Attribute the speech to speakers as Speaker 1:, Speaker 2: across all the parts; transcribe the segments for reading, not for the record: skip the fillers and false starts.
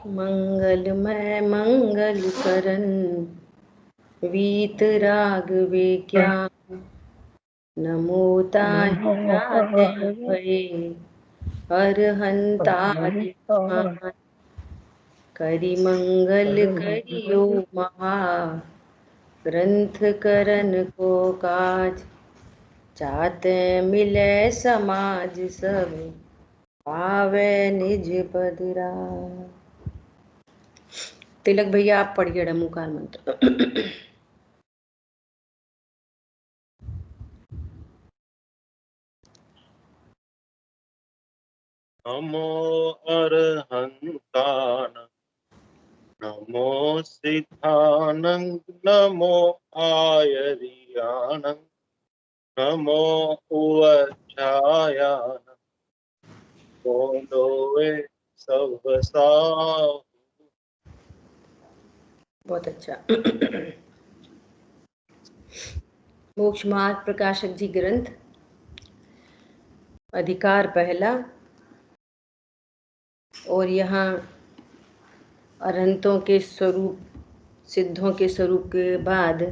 Speaker 1: मंगलमय मंगल करन वीतराग विज्ञान नमो ताहि जाते भये अरहंतादि महान करि मंगल करियो महा ग्रंथ करन को काज चाहते मिले समाज सब पावे निज पद राज। तिलक भैया आप पढ़िए डमूकार मंत्र।
Speaker 2: नमो अरहंतान नमो सिद्धानंद नमो आयरियानंद नमो उवच्छायान बोलोवे सब साहु।
Speaker 1: बहुत अच्छा। मोक्ष मार्ग प्रकाशक जी ग्रंथ अधिकार पहला। और यहाँ अरहंतों के स्वरूप सिद्धों के स्वरूप के बाद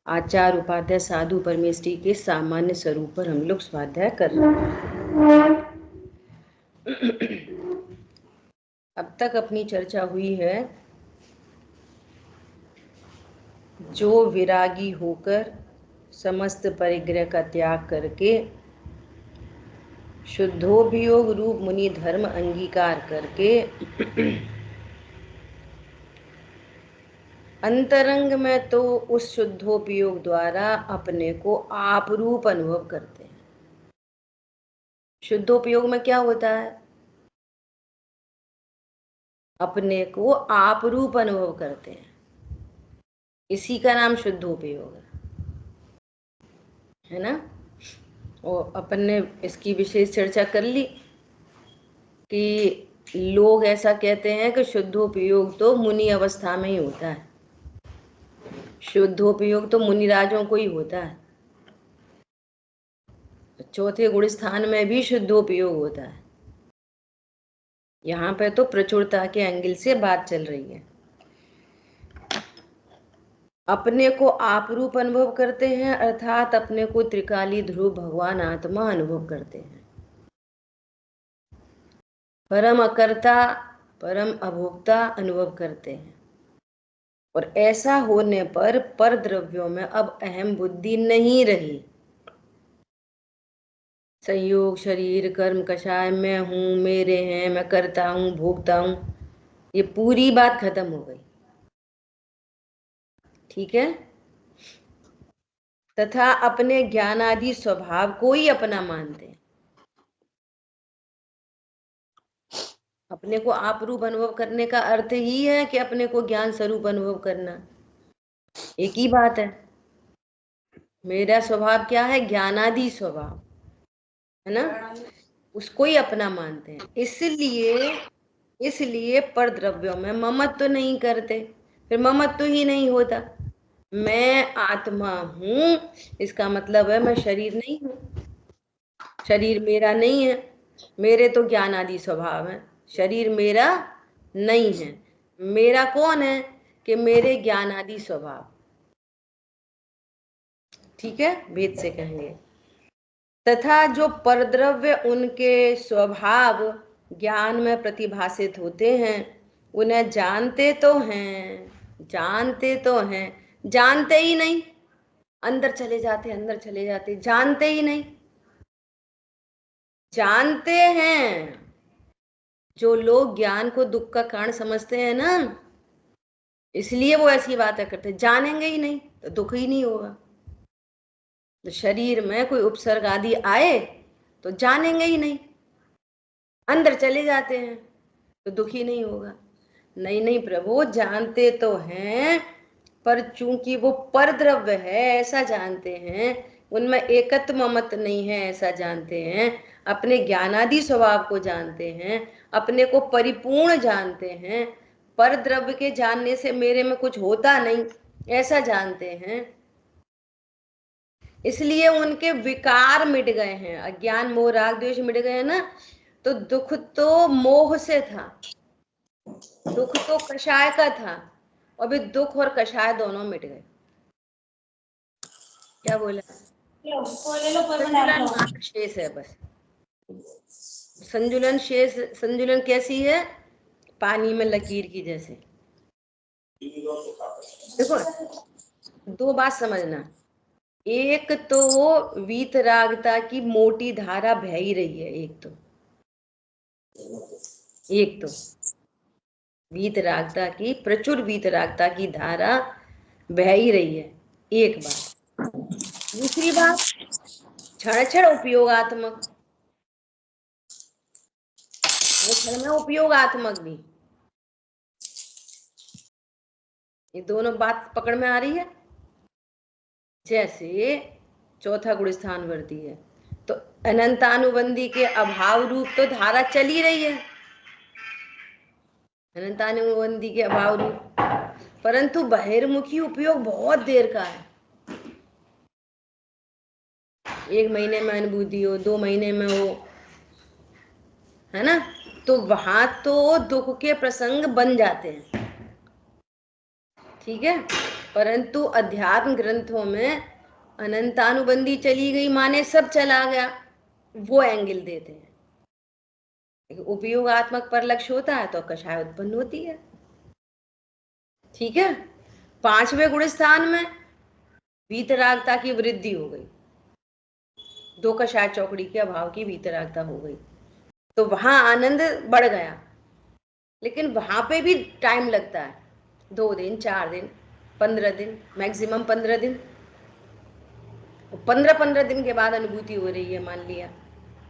Speaker 1: आचार उपाध्याय साधु परमेष्ठी के सामान्य स्वरूप पर हम लोग स्वाध्याय कर रहे हैं। अब तक अपनी चर्चा हुई है जो विरागी होकर समस्त परिग्रह का त्याग करके शुद्धोपयोग रूप मुनि धर्म अंगीकार करके अंतरंग में तो उस शुद्धोपयोग द्वारा अपने को आप रूप अनुभव करते हैं। शुद्धोपयोग में क्या होता है? अपने को आप रूप अनुभव करते हैं, इसी का नाम शुद्धोपयोग है ना। और अपन ने इसकी विशेष चर्चा कर ली कि लोग ऐसा कहते हैं कि शुद्धोपयोग तो मुनि अवस्था में ही होता है, शुद्धोपयोग तो मुनिराजों को ही होता है, चौथे गुण स्थान में भी शुद्धोपयोग होता है। यहाँ पे तो प्रचुरता के एंगल से बात चल रही है। अपने को आप रूप अनुभव करते हैं अर्थात अपने को त्रिकाली ध्रुव भगवान आत्मा अनुभव करते हैं। परम अकर्ता परम अभोक्ता अनुभव करते हैं। और ऐसा होने पर द्रव्यों में अब अहम बुद्धि नहीं रही। संयोग शरीर कर्म कषाय मैं हूं, मेरे हैं, मैं करता हूं, भोगता हूं, ये पूरी बात खत्म हो गई। ठीक है। तथा अपने ज्ञानादि स्वभाव को ही अपना मानते हैं। अपने को आप रूप अनुभव करने का अर्थ ही है कि अपने को ज्ञान स्वरूप अनुभव करना, एक ही बात है। मेरा स्वभाव क्या है? ज्ञानादि स्वभाव है ना, उसको ही अपना मानते हैं। इसलिए पर द्रव्यों में ममत्व तो नहीं करते, फिर ममत्व तो ही नहीं होता। मैं आत्मा हूं, इसका मतलब है मैं शरीर नहीं हूं, शरीर मेरा नहीं है। मेरे तो ज्ञान आदि स्वभाव है, शरीर मेरा नहीं है। मेरा कौन है? कि मेरे ज्ञान आदि स्वभाव। ठीक है, भेद से कहेंगे। तथा जो परद्रव्य उनके स्वभाव ज्ञान में प्रतिभासित होते हैं, उन्हें जानते तो हैं, जानते ही नहीं, अंदर चले जाते, जानते ही नहीं। जानते हैं, जो लोग ज्ञान को दुख का कारण समझते हैं ना, इसलिए वो ऐसी बातें करते। जानेंगे ही नहीं तो दुख ही नहीं होगा। तो शरीर में कोई उपसर्ग आदि आए तो जानेंगे ही नहीं, अंदर चले जाते हैं तो दुखी नहीं होगा। नहीं प्रभु, जानते तो हैं, पर चूंकि वो परद्रव्य है ऐसा जानते हैं, उनमें एकत्व ममत्व नहीं है ऐसा जानते हैं, अपने ज्ञानादि स्वभाव को जानते हैं, अपने को परिपूर्ण जानते हैं, परद्रव्य के जानने से मेरे में कुछ होता नहीं ऐसा जानते हैं। इसलिए उनके विकार मिट गए हैं, अज्ञान मोह राग द्वेष मिट गए हैं ना। तो दुख तो मोह से था, दुख तो कषाय का था, अभी दुख और कषाय दोनों मिट गए। क्या बोला? संतुलन मात्र शेष है बस। संतुलन शेष, संतुलन कैसी है? पानी में लकीर की जैसे। देखो, दो बात समझना, एक तो वीतरागता की मोटी धारा बह ही रही है, एक तो वीतरागता की, प्रचुर वीतरागता की धारा बह ही रही है, एक बात। दूसरी बात, क्षण क्षण उपयोगात्मक, वो क्षण में उपयोगात्मक भी। ये दोनों बात पकड़ में आ रही है? जैसे चौथा गुण स्थान वर्ती है, तो अनंतानुबंधी के अभाव रूप तो धारा चल ही रही है, अनंतानुबंधी के अभाव रूप, परंतु बहिर्मुखी उपयोग बहुत देर का है। 1 महीने में अनुभूति हो, 2 महीने में हो, है ना, तो वहां तो दुख के प्रसंग बन जाते हैं, ठीक है। परंतु अध्यात्म ग्रंथों में अनंतानुबंधी चली गई माने सब चला गया, वो एंगल देते हैं। उपयोगात्मक पर लक्ष्य होता है तो कषाय उत्पन्न होती है, ठीक है। 5वें गुण स्थान में वीतरागता की वृद्धि हो गई, दो कषाय चौकड़ी के अभाव की वीतरागता हो गई, तो वहां आनंद बढ़ गया। लेकिन वहां पे भी टाइम लगता है, 2 दिन, 4 दिन, 15 दिन, मैक्सिमम 15 दिन। 15 दिन के बाद अनुभूति हो रही है मान लिया,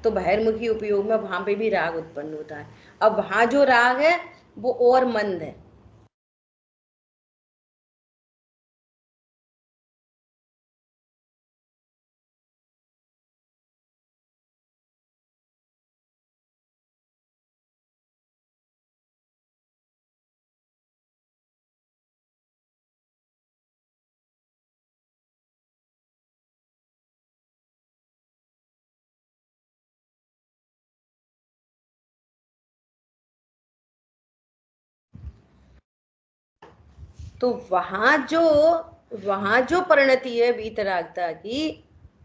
Speaker 1: तो बहिर्मुखी उपयोग में वहां पे भी राग उत्पन्न होता है। अब वहां जो राग है वो और मंद है, तो वहां जो परिणति है वीतरागता की,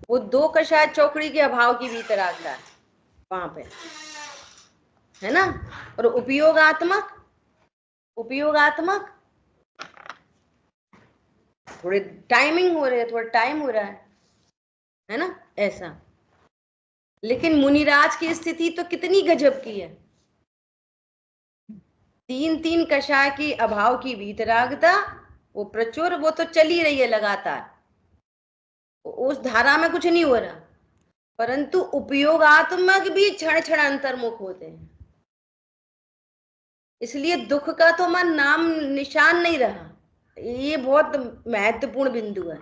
Speaker 1: वो 2 कषाय चौकड़ी के अभाव की वीतरागता है वहां पे, है ना। और उपयोगात्मक थोड़े टाइमिंग हो रहे हैं, थोड़ा टाइम हो रहा है ना, ऐसा। लेकिन मुनिराज की स्थिति तो कितनी गजब की है, 3 कषाय की अभाव की वीतरागता, वो प्रचुर, वो तो चली रही है लगातार, उस धारा में कुछ नहीं हो रहा, परंतु उपयोगात्मक भी क्षण क्षण अंतर्मुख होते हैं, इसलिए दुख का तो मन नाम निशान नहीं रहा। ये बहुत महत्वपूर्ण बिंदु है,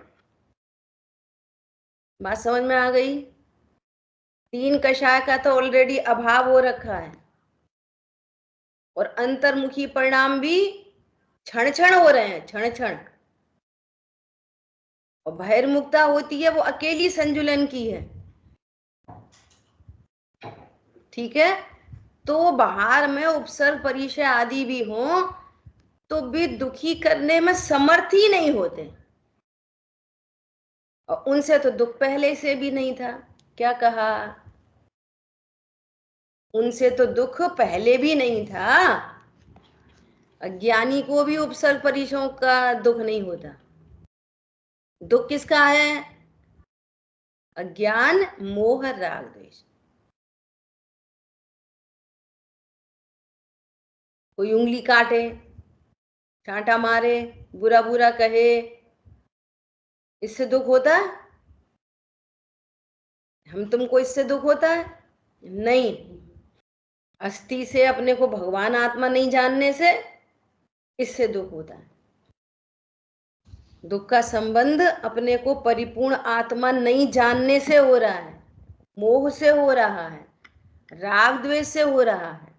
Speaker 1: बात समझ में आ गई? 3 कषाय का तो ऑलरेडी अभाव हो रखा है, और अंतर्मुखी परिणाम भी क्षण क्षण हो रहे हैं, क्षण क्षण। और बहिर्मुखता होती है वो अकेली संजुलन की है, ठीक है। तो बाहर में उपसर्ग परिचय आदि भी हो तो भी दुखी करने में समर्थ ही नहीं होते, और उनसे तो दुख पहले से भी नहीं था। क्या कहा? उनसे तो दुख पहले भी नहीं था। अज्ञानी को भी उपसर्ग परिचयों का दुख नहीं होता। दुख किसका है? अज्ञान, मोह, राग, द्वेष। कोई उंगली काटे, चांटा मारे, बुरा बुरा कहे, इससे दुख होता है? हम तुमको इससे दुख होता है? नहीं। अस्थि से, अपने को भगवान आत्मा नहीं जानने से इससे दुख होता है। दुख का संबंध अपने को परिपूर्ण आत्मा नहीं जानने से हो रहा है, मोह से हो रहा है, राग द्वेष से हो रहा है।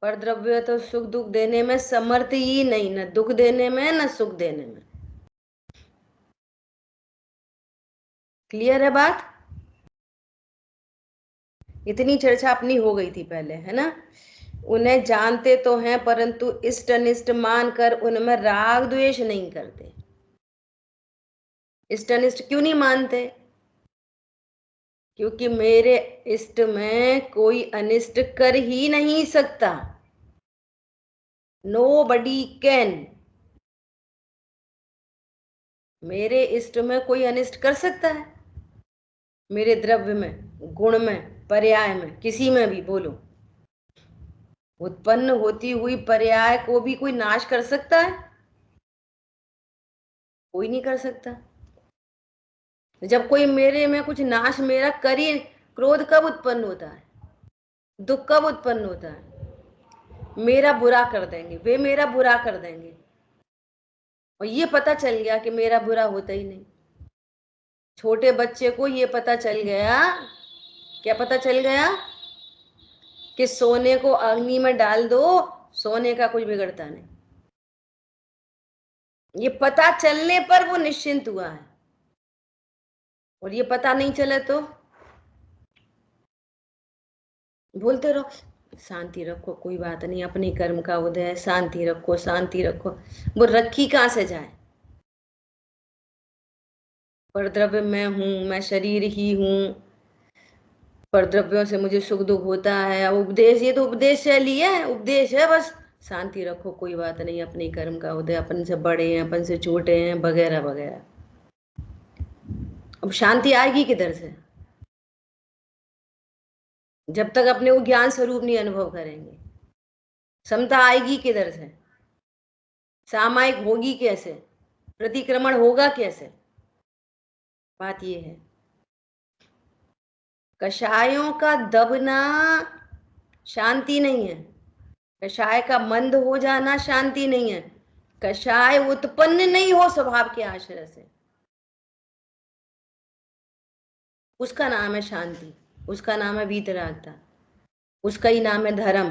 Speaker 1: पर द्रव्य तो सुख दुख देने में समर्थ ही नहीं, न दुख देने में न सुख देने में। क्लियर है बात? इतनी चर्चा अपनी हो गई थी पहले, है ना। उन्हें जानते तो हैं परंतु इष्ट अनिष्ट मानकर उनमें राग द्वेष नहीं करते। इष्ट अनिष्ट क्यों नहीं मानते? क्योंकि मेरे इष्ट में कोई अनिष्ट कर ही नहीं सकता। Nobody can। मेरे इष्ट में कोई अनिष्ट कर सकता है? मेरे द्रव्य में, गुण में, पर्याय में, किसी में भी बोलो। उत्पन्न होती हुई पर्याय को भी कोई नाश कर सकता है? कोई नहीं कर सकता। जब कोई मेरे में कुछ नाश मेरा करी, क्रोध कब उत्पन्न होता है? दुख कब उत्पन्न होता है? मेरा बुरा कर देंगे, वे मेरा बुरा कर देंगे, और ये पता चल गया कि मेरा बुरा होता ही नहीं। छोटे बच्चे को ये पता चल गया, क्या पता चल गया? कि सोने को अग्नि में डाल दो, सोने का कुछ बिगड़ता नहीं। ये पता चलने पर वो निश्चिंत हुआ है, और ये पता नहीं चले तो बोलते रहो शांति रखो, कोई बात नहीं, अपने कर्म का उदय है, शांति रखो, शांति रखो। वो रखी कहां से जाए? पर द्रव्य मैं हूं, मैं शरीर ही हूं, पर द्रव्यों से मुझे सुख दुख होता है। उपदेश, ये तो उपदेश है, लिया है, उपदेश है बस, शांति रखो, कोई बात नहीं, अपने कर्म का उदय, अपन से बड़े हैं, अपन से छोटे हैं, वगैरह वगैरह। अब शांति आएगी किधर से? जब तक अपने वो ज्ञान स्वरूप नहीं अनुभव करेंगे। समता आएगी किधर से? सामायिक होगी कैसे? प्रतिक्रमण होगा कैसे? बात ये है। कषायों का दबना शांति नहीं है, कषाय का मंद हो जाना शांति नहीं है। कषाय उत्पन्न नहीं हो स्वभाव के आश्रय से, उसका नाम है शांति, उसका नाम है वीतरागता, उसका ही नाम है धर्म।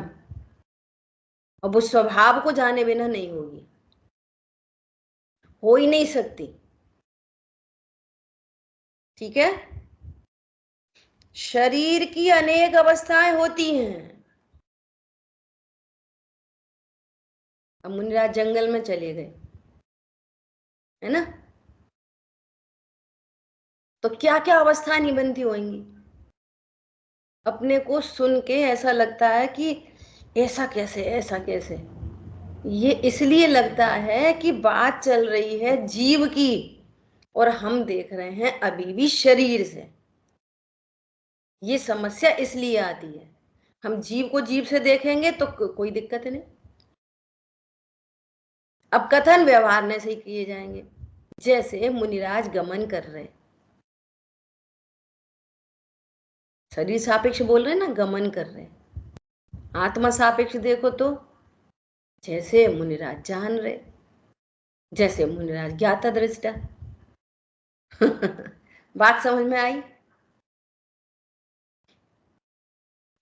Speaker 1: और वो स्वभाव को जाने बिना नहीं होगी, हो ही नहीं सकती। ठीक है? शरीर की अनेक अवस्थाएं होती हैं। अब मुनिराज जंगल में चले गए, है ना, तो क्या क्या अवस्थाएं नहीं बनती होंगी। अपने को सुन के ऐसा लगता है कि ऐसा कैसे, ऐसा कैसे। ये इसलिए लगता है कि बात चल रही है जीव की, और हम देख रहे हैं अभी भी शरीर से। ये समस्या इसलिए आती है। हम जीव को जीव से देखेंगे तो कोई दिक्कत नहीं। अब कथन व्यवहार में से किए जाएंगे। जैसे मुनिराज गमन कर रहे, शरीर सापेक्ष बोल रहे ना, गमन कर रहे। आत्मा सापेक्ष देखो तो जैसे मुनिराज जान रहे, जैसे मुनिराज ज्ञाता दृष्टा। बात समझ में आई?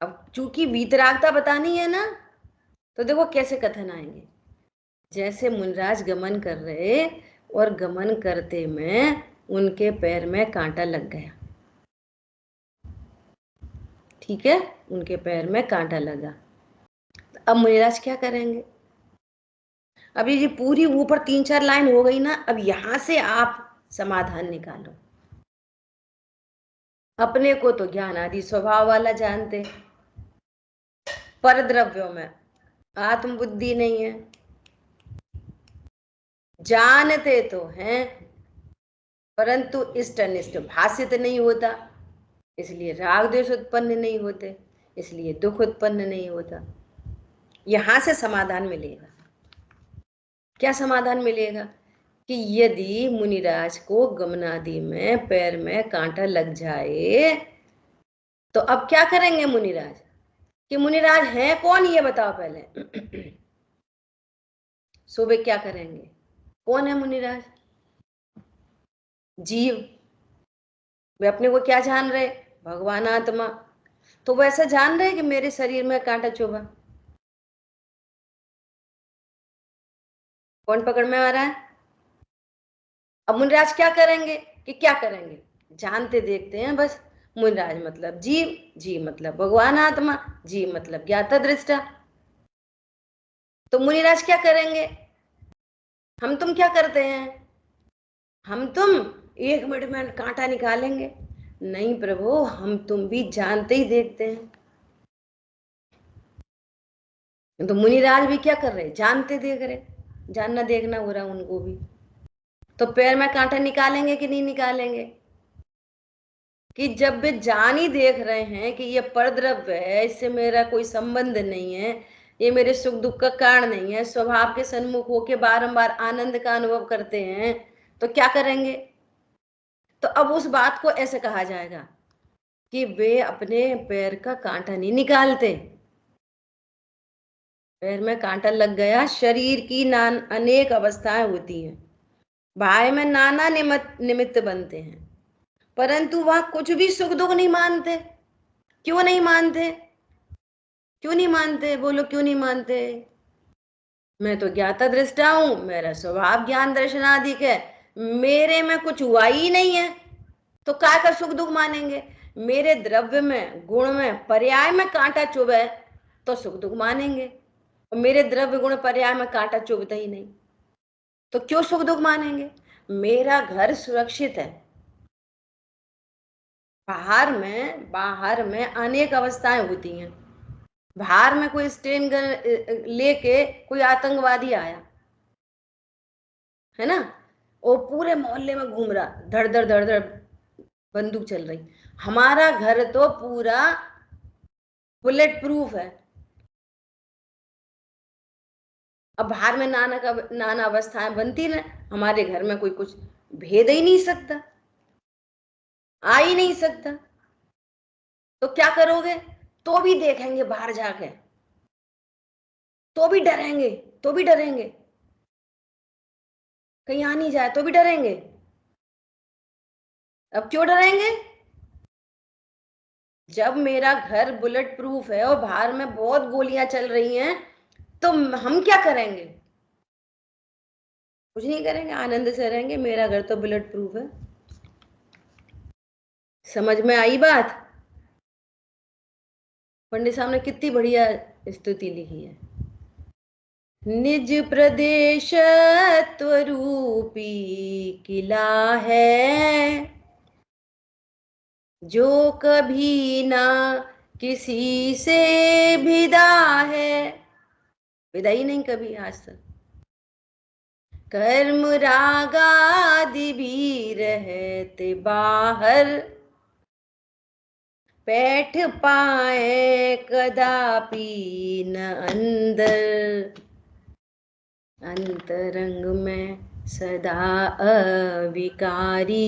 Speaker 1: अब चूंकि वीतरागता बतानी है ना, तो देखो कैसे कथन आएंगे। जैसे मुनिराज गमन कर रहे, और गमन करते में उनके पैर में कांटा लग गया। ठीक है, उनके पैर में कांटा लगा। अब मुनिराज क्या करेंगे? अब ये पूरी ऊपर 3-4 लाइन हो गई ना, अब यहां से आप समाधान निकालो। अपने को तो ज्ञान आदि स्वभाव वाला जानते, पर द्रव्यों में आत्मबुद्धि नहीं है। जानते तो हैं परंतु इष्ट अनिष्ट भाषित नहीं होता, इसलिए राग द्वेष उत्पन्न नहीं होते, इसलिए दुख उत्पन्न नहीं होता। यहां से समाधान मिलेगा। क्या समाधान मिलेगा? कि यदि मुनिराज को गमनादि में पैर में कांटा लग जाए, तो अब क्या करेंगे मुनिराज? कि मुनिराज है कौन ये बताओ पहले। सुबह क्या करेंगे? कौन है मुनिराज? जीव। वे अपने को क्या जान रहे? भगवान आत्मा। तो वो ऐसा जान रहे कि मेरे शरीर में कांटा चुभा। कौन पकड़ में आ रहा है? अब मुनिराज क्या करेंगे? कि क्या करेंगे? जानते देखते हैं बस। मुनिराज मतलब जीव, जीव मतलब भगवान आत्मा, जीव मतलब ज्ञाता दृष्टा। तो मुनिराज क्या करेंगे? हम तुम क्या करते हैं? हम तुम 1 मिनट में कांटा निकालेंगे। नहीं प्रभु, हम तुम भी जानते ही देखते हैं। तो मुनिराज भी क्या कर रहे? जानते देख रहे, जानना देखना हो रहा उनको भी। तो पैर में कांटा निकालेंगे कि नहीं निकालेंगे? कि जब वे जान ही देख रहे हैं कि ये परद्रव्य है, इससे मेरा कोई संबंध नहीं है, ये मेरे सुख दुख का कारण नहीं है, स्वभाव के सन्मुख होके बारंबार आनंद का अनुभव करते हैं, तो क्या करेंगे? तो अब उस बात को ऐसे कहा जाएगा कि वे अपने पैर का कांटा नहीं निकालते। पैर में कांटा लग गया, शरीर की अनेक अवस्थाएं होती हैं, भाई में नाना निमित्त बनते हैं, परंतु वह कुछ भी सुख दुख नहीं मानते। क्यों नहीं मानते? क्यों नहीं मानते? बोलो क्यों नहीं मानते? मैं तो ज्ञाता दृष्टा हूं, मेरा स्वभाव ज्ञान दर्शन आदि है, मेरे में कुछ हुआ ही नहीं है, तो काय का सुख दुख मानेंगे? मेरे द्रव्य में, गुण में, पर्याय में कांटा चुभे तो सुख दुख मानेंगे, और मेरे द्रव्य गुण पर्याय में कांटा चुभता ही नहीं, तो क्यों सुख दुख मानेंगे? मेरा घर सुरक्षित है। बाहर में अनेक अवस्थाएं होती हैं। बाहर में कोई स्टेन गन लेके कोई आतंकवादी आया है ना, वो पूरे मोहल्ले में घूम रहा, धड़ धड़ धड़ धड़ बंदूक चल रही। हमारा घर तो पूरा बुलेट प्रूफ है। अब बाहर में नाना अवस्थाएं बनती ना, हमारे घर में कोई कुछ भेद ही नहीं सकता, आ ही नहीं सकता। तो क्या करोगे? तो भी देखेंगे बाहर जाके, तो भी डरेंगे, तो भी डरेंगे, कहीं आ नहीं जाए तो भी डरेंगे। अब क्यों डरेंगे? जब मेरा घर बुलेट प्रूफ है और बाहर में बहुत गोलियां चल रही हैं, तो हम क्या करेंगे? कुछ नहीं करेंगे, आनंद से रहेंगे, मेरा घर तो बुलेट प्रूफ है। समझ में आई बात? पंडित साहब ने कितनी बढ़िया स्तुति लिखी है। निज प्रदेश त्वरूपी किला है, जो कभी ना किसी से भिदा है। विदा ही नहीं कभी आज तक। कर्म रागादि भी रहते बाहर, बैठ पाए कदापि न अंदर। अंतरंग में सदा अविकारी,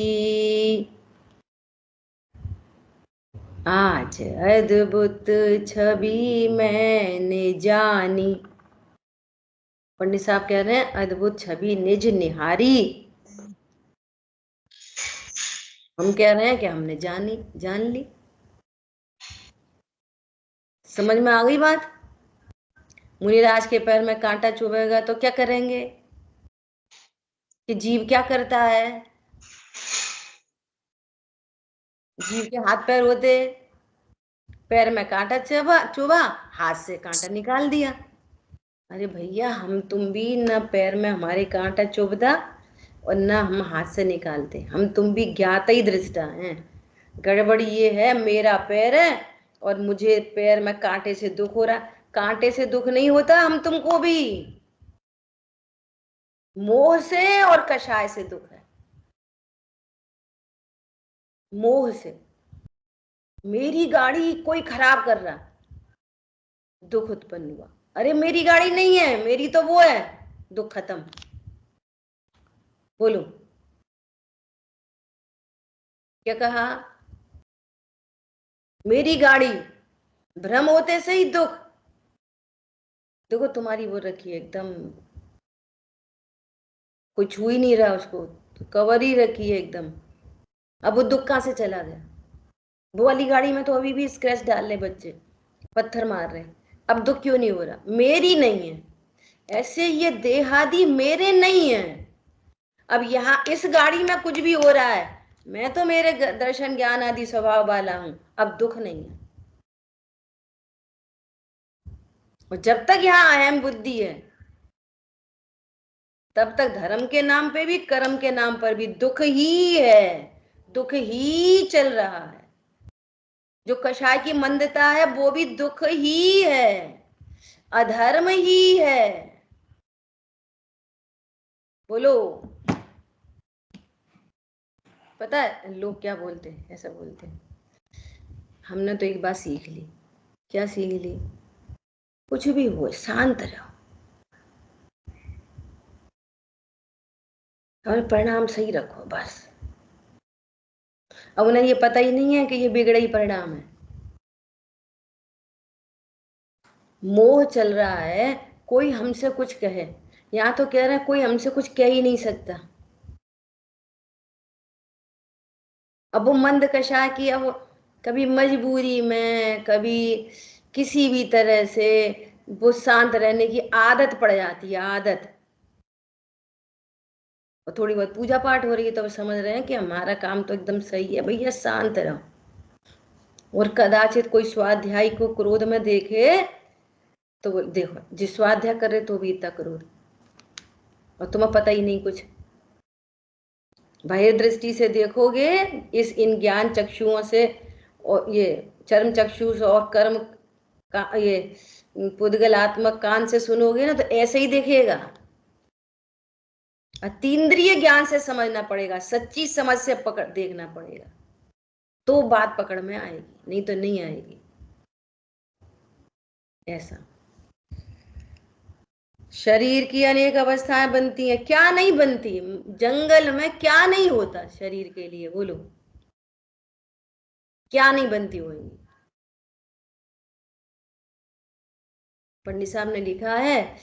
Speaker 1: आज अद्भुत छवि मैंने जानी। पंडित साहब कह रहे हैं अद्भुत छवि निज निहारी। हम कह रहे हैं कि हमने जान ली। समझ में आ गई बात? मुनिराज के पैर में कांटा चुभेगा तो क्या करेंगे? कि जीव क्या करता है? जीव के हाथ पैर होते, पैर में कांटा चुभा, हाथ से कांटा निकाल दिया। अरे भैया, हम तुम भी न पैर में हमारे कांटा चुभता और न हम हाथ से निकालते, हम तुम भी ज्ञाता ही दृष्टा हैं। गड़बड़ी ये है, मेरा पैर है और मुझे पैर में कांटे से दुख हो रहा। कांटे से दुख नहीं होता हम तुमको भी, मोह से और कषाय से दुख है। मोह से, मेरी गाड़ी कोई खराब कर रहा, दुख उत्पन्न हुआ। अरे मेरी गाड़ी नहीं है, मेरी तो वो है, दुख खत्म। बोलो क्या कहा? मेरी गाड़ी, भ्रम होते से ही दुख। देखो तुम्हारी वो रखी है एकदम, कोई छू ही नहीं रहा उसको, तो कवर ही रखी है एकदम। अब वो दुख कहां से चला गया? वो वाली गाड़ी में तो अभी भी स्क्रैच डाल रहे बच्चे, पत्थर मार रहे। अब दुख क्यों नहीं हो रहा? मेरी नहीं है। ऐसे ये देहादि मेरे नहीं है। अब यहाँ इस गाड़ी में कुछ भी हो रहा है, मैं तो मेरे दर्शन ज्ञान आदि स्वभाव वाला हूं, अब दुख नहीं है। और जब तक यहाँ अहम बुद्धि है, तब तक धर्म के नाम पे भी कर्म के नाम पर भी दुख ही है, दुख ही चल रहा है। जो कषाय की मंदता है वो भी दुख ही है, अधर्म ही है। बोलो। पता है लोग क्या बोलते हैं, ऐसा बोलते हैं, हमने तो एक बात सीख ली। क्या सीख ली? कुछ भी हो शांत रहो और परिणाम सही रखो बस। अब उन्हें ये पता ही नहीं है कि ये बिगड़ा ही परिणाम है। मोह चल रहा है, कोई हमसे कुछ कहे, यहाँ तो कह रहा है कोई हमसे कुछ कह ही नहीं सकता। अब वो मंद कषा की, अब कभी मजबूरी में, कभी किसी भी तरह से वो शांत रहने की आदत पड़ जाती है, आदत। और थोड़ी बहुत पूजा पाठ हो रही है तो समझ रहे हैं कि हमारा काम तो एकदम सही है, भैया शांत रहो। और कदाचित कोई स्वाध्यायी को क्रोध में देखे तो देखो जिस स्वाध्याय करे तो भी इतना क्रोध, और तुम्हें पता ही नहीं कुछ। बाह्य दृष्टि से देखोगे, इस इन ज्ञान चक्षुओं से, और ये चर्म चक्षु और कर्म का ये पुद्गलात्मक कान से सुनोगे ना तो ऐसे ही देखेगा। अतीन्द्रिय ज्ञान से समझना पड़ेगा, सच्ची समझ से पकड़ देखना पड़ेगा, तो बात पकड़ में आएगी, नहीं तो नहीं आएगी। ऐसा शरीर की अनेक अवस्थाएं बनती हैं, क्या नहीं बनती? जंगल में क्या नहीं होता शरीर के लिए, बोलो क्या नहीं बनती होगी? पंडित साहब ने लिखा है,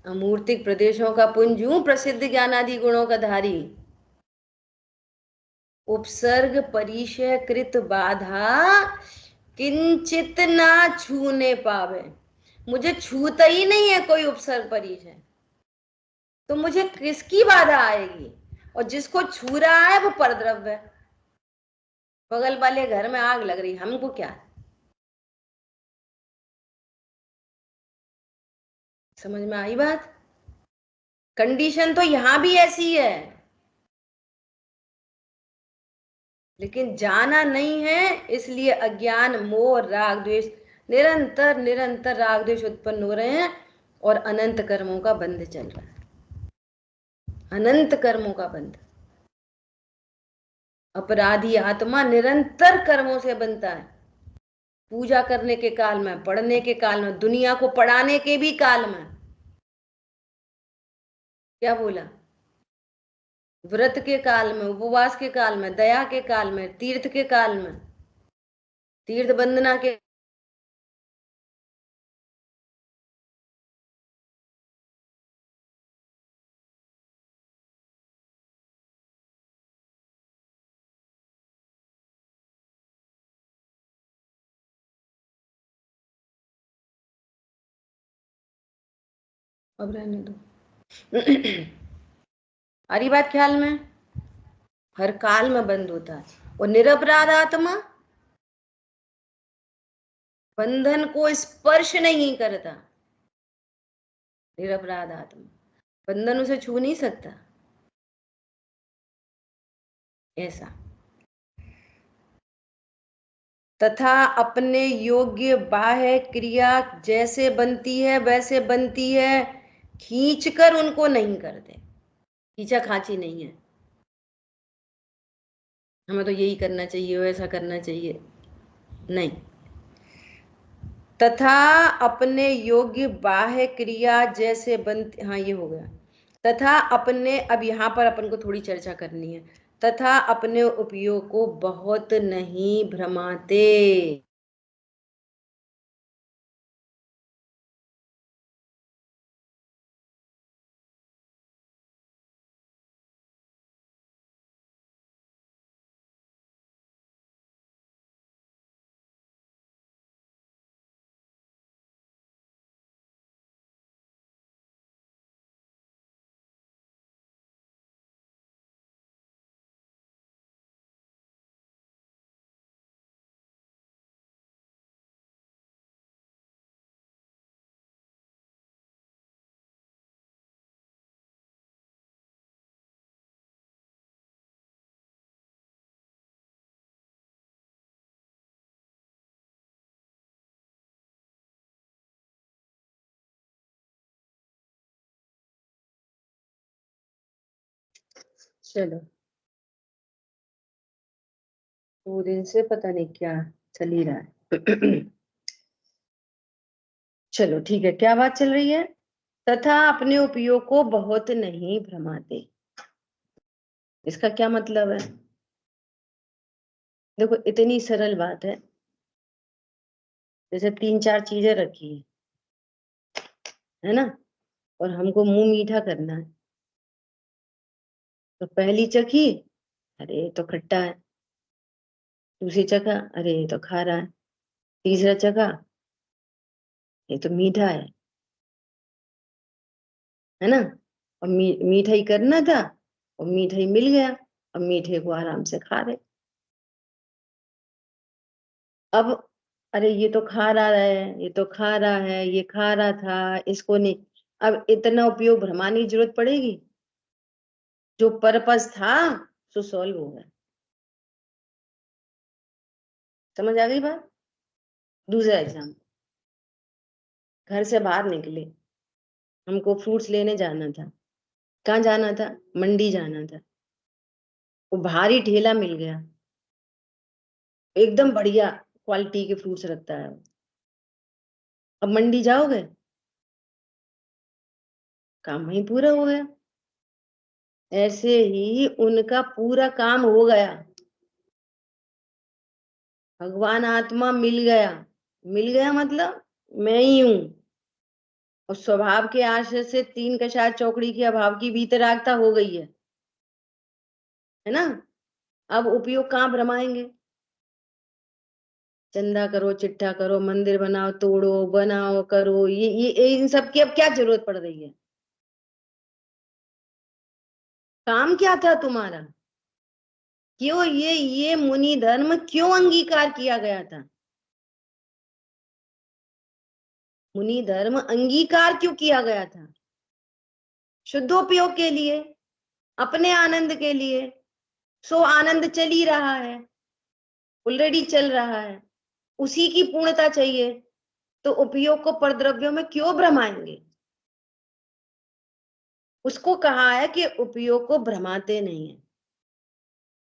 Speaker 1: अमूर्तिक प्रदेशों का पुंजू प्रसिद्ध ज्ञानादि गुणों का धारी, उपसर्ग परिचय कृत बाधा किंचित ना छूने पावे। मुझे छूता ही नहीं है कोई उपसर्ग परिचय, तो मुझे किसकी बाधा आएगी? और जिसको छू रहा है वो परद्रव्य है। बगल वाले घर में आग लग रही, हमको क्या? समझ में आई बात? कंडीशन तो यहां भी ऐसी है, लेकिन जाना नहीं है, इसलिए अज्ञान मोह राग द्वेष, निरंतर निरंतर राग द्वेष उत्पन्न हो रहे हैं, और अनंत कर्मों का बंध चल रहा है, अनंत कर्मों का बंध। अपराधी आत्मा निरंतर कर्मों से बनता है, पूजा करने के काल में, पढ़ने के काल में, दुनिया को पढ़ाने के भी काल में। क्या बोला? व्रत के काल में, उपवास के काल में, दया के काल में, तीर्थ के काल में, तीर्थ वंदना के। अब रहने दो। हरी बात ख्याल में, हर काल में बंद होता है। और निरपराध आत्मा बंधन को स्पर्श नहीं करता, निरपराध आत्मा बंधन उसे छू नहीं सकता। ऐसा तथा अपने योग्य बाह्य क्रिया जैसे बनती है वैसे बनती है, खींचकर उनको नहीं करते। खींचा खांची नहीं है, हमें तो यही करना चाहिए, वैसा करना चाहिए, नहीं। तथा अपने योग्य बाह्य क्रिया जैसे बनती, हाँ ये हो गया। तथा अपने, अब यहाँ पर अपन को थोड़ी चर्चा करनी है। तथा अपने उपयोग को बहुत नहीं भ्रमाते। चलो 2 दिन से पता नहीं क्या चल ही रहा है। चलो ठीक है, क्या बात चल रही है? तथा अपने उपयोग को बहुत नहीं भ्रमाते। इसका क्या मतलब है? देखो इतनी सरल बात है, जैसे 3-4 चीजें रखी है ना, और हमको मुंह मीठा करना है। तो पहली चखी, अरे ये तो खट्टा है। दूसरी चखा, अरे ये तो खारा है। तीसरा चखा, ये तो मीठा है ना। और मीठा ही करना था, और मीठा ही मिल गया। अब मीठे को आराम से खा रहे। अब अरे ये तो खा रहा है, ये तो खा रहा है, ये खा रहा था, इसको नहीं। अब इतना उपयोग भ्रमाने की जरूरत पड़ेगी? जो पर्पस था सो सॉल्व हो गया। समझ आ गई बात? दूसरा एग्जाम, घर से बाहर निकले, हमको फ्रूट्स लेने जाना था। कहाँ जाना था? मंडी जाना था। वो भारी ठेला मिल गया, एकदम बढ़िया क्वालिटी के फ्रूट्स रखता है वो। अब मंडी जाओगे, काम वहीं पूरा हो गया। ऐसे ही उनका पूरा काम हो गया। भगवान आत्मा मिल गया। मिल गया मतलब मैं ही हूं। और स्वभाव के आश्रय से 3 कषाय चौकड़ी के अभाव की वीतरागता हो गई है ना। अब उपयोग कहाँ भ्रमाएंगे? चंदा करो, चिट्ठा करो, मंदिर बनाओ, तोड़ो, बनाओ, करो, ये इन सब की अब क्या जरूरत पड़ रही है? काम क्या था तुम्हारा? क्यों ये मुनि धर्म क्यों अंगीकार किया गया था? मुनि धर्म अंगीकार क्यों किया गया था? शुद्धोपयोग के लिए, अपने आनंद के लिए। सो आनंद चल ही रहा है, ऑलरेडी चल रहा है, उसी की पूर्णता चाहिए। तो उपयोग को परद्रव्यों में क्यों भ्रमाएंगे? उसको कहा है कि उपयोग को भ्रमाते नहीं है।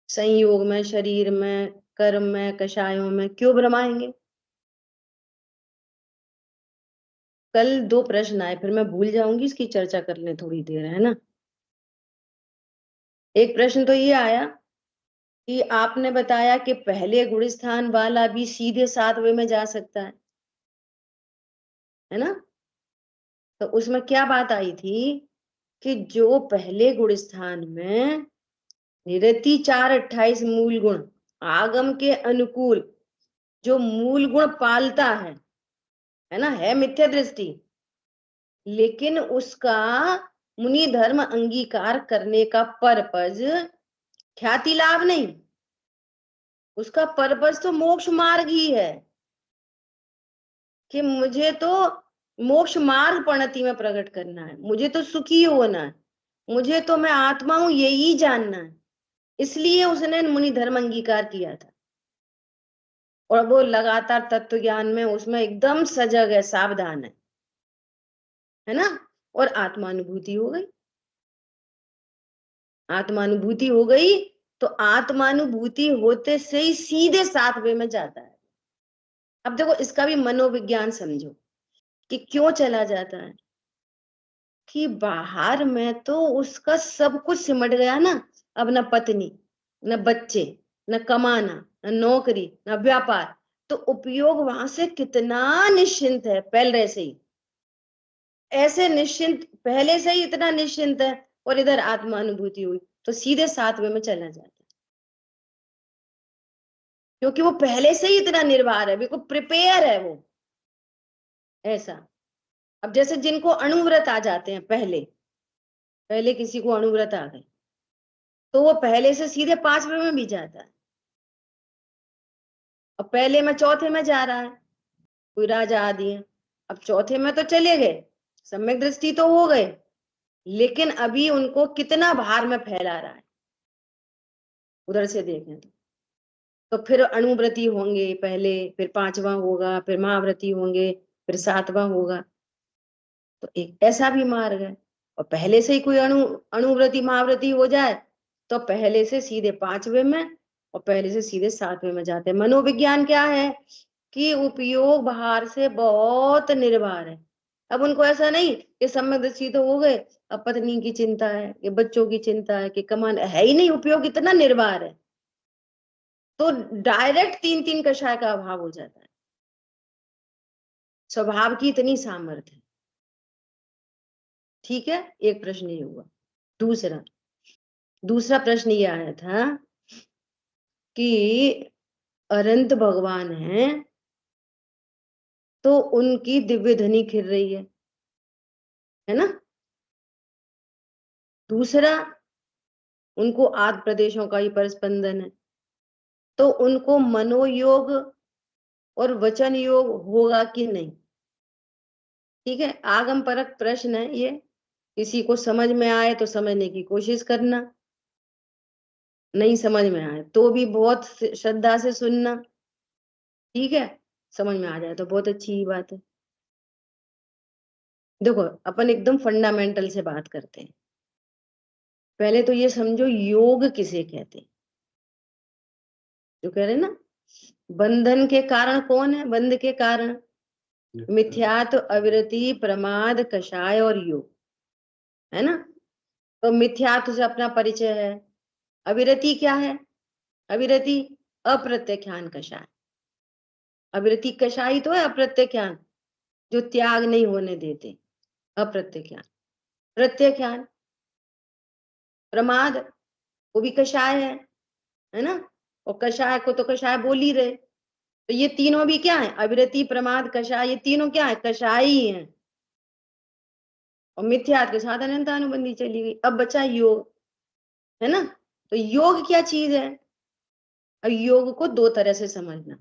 Speaker 1: संयोग में, शरीर में, कर्म में, कषायों में क्यों भ्रमाएंगे? कल 2 प्रश्न आए, फिर मैं भूल जाऊंगी, इसकी चर्चा कर लें थोड़ी देर, है ना। एक प्रश्न तो ये आया कि आपने बताया कि पहले गुण स्थान वाला भी सीधे 7वें में जा सकता है ना। तो उसमें क्या बात आई थी कि जो पहले गुण स्थान में निरति 4-28 मूल गुण आगम के अनुकूल जो मूल गुण पालता है ना, है मिथ्या दृष्टि, लेकिन उसका मुनि धर्म अंगीकार करने का पर्पज ख्याति लाभ नहीं, उसका पर्पज तो मोक्ष मार्ग ही है कि मुझे तो मोक्ष मार्ग परिणति में प्रकट करना है, मुझे तो सुखी होना है, मुझे तो मैं आत्मा हूं यही जानना है। इसलिए उसने मुनि धर्म अंगीकार किया था। और वो लगातार तत्व ज्ञान में उसमें एकदम सजग है, सावधान है ना। और आत्मानुभूति हो गई। आत्मानुभूति हो गई तो आत्मानुभूति होते से ही सीधे 7वें में जाता है। अब देखो इसका भी मनोविज्ञान समझो कि क्यों चला जाता है। कि बाहर में तो उसका सब कुछ सिमट गया ना। अब न पत्नी, न बच्चे, न कमाना, न नौकरी, न व्यापार। तो उपयोग वहां से कितना निश्चिंत है पहले से ही। ऐसे निश्चिंत, पहले से ही इतना निश्चिंत है, और इधर आत्मानुभूति हुई तो सीधे 7वें में चला जाता है। क्योंकि वो पहले से ही इतना निर्भर है, बिल्कुल प्रिपेयर है वो। ऐसा, अब जैसे जिनको अणुव्रत आ जाते हैं, पहले पहले किसी को अणुव्रत आ गए तो वो पहले से सीधे 5वें में भी जाता है। अब पहले में 4थे में जा रहा है, कोई राजा आदि है, अब 4थे में तो चले गए, सम्यक दृष्टि तो हो गए, लेकिन अभी उनको कितना भार में फैला रहा है उधर से देखें तो फिर अणुव्रती होंगे पहले, फिर 5वां होगा, फिर महाव्रती होंगे, फिर 7वां होगा। तो एक ऐसा भी मार्ग है। और पहले से ही कोई अणुव्रती महाव्रती हो जाए तो पहले से सीधे 5वें में और पहले से सीधे 7वें में जाते हैं। मनोविज्ञान क्या है कि उपयोग बाहर से बहुत निर्भर है। अब उनको ऐसा नहीं कि संवेदनशील तो हो गए, अब पत्नी की चिंता है, कि बच्चों की चिंता है, कि कमान है ही नहीं, उपयोग इतना निर्भर है, तो डायरेक्ट 3-3 कषाय का अभाव हो जाता है। स्वभाव की इतनी सामर्थ्य है। ठीक है, एक प्रश्न ये हुआ। दूसरा प्रश्न ये आया था कि अनंत भगवान है तो उनकी दिव्य ध्वनि खिल रही है ना। दूसरा, उनको आद प्रदेशों का ही परस्पंदन है, तो उनको मनोयोग और वचन योग होगा कि नहीं। ठीक है, आगम परक प्रश्न है ये, किसी को समझ में आए तो समझने की कोशिश करना, नहीं समझ में आए तो भी बहुत श्रद्धा से सुनना। ठीक है, समझ में आ जाए तो बहुत अच्छी बात है। देखो, अपन एकदम फंडामेंटल से बात करते हैं। पहले तो ये समझो योग किसे कहते हैं। जो कह रहे हैं ना, बंधन के कारण कौन है, बंध के कारण मिथ्यात्व, अविरति, प्रमाद, कषाय और योग, है ना। तो मिथ्यात्व से अपना परिचय है। अविरति क्या है, अविरति अप्रत्याख्यान कषाय। अविरति कषाय तो है अप्रत्याख्यान, जो त्याग नहीं होने देते, अप्रत्याख्यान। प्रत्याख्यान प्रमाद, वो भी कषाय है ना। और कषाय को तो कषाय बोल ही रहे, तो ये तीनों भी क्या है, अविरति, प्रमाद, कषाय, ये तीनों क्या है, कषाय ही है। और मिथ्यात्व के साथ अनंता अनुबंधी चली गई। अब बचा योग, है ना। तो योग क्या चीज है। अब योग को 2 तरह से समझना,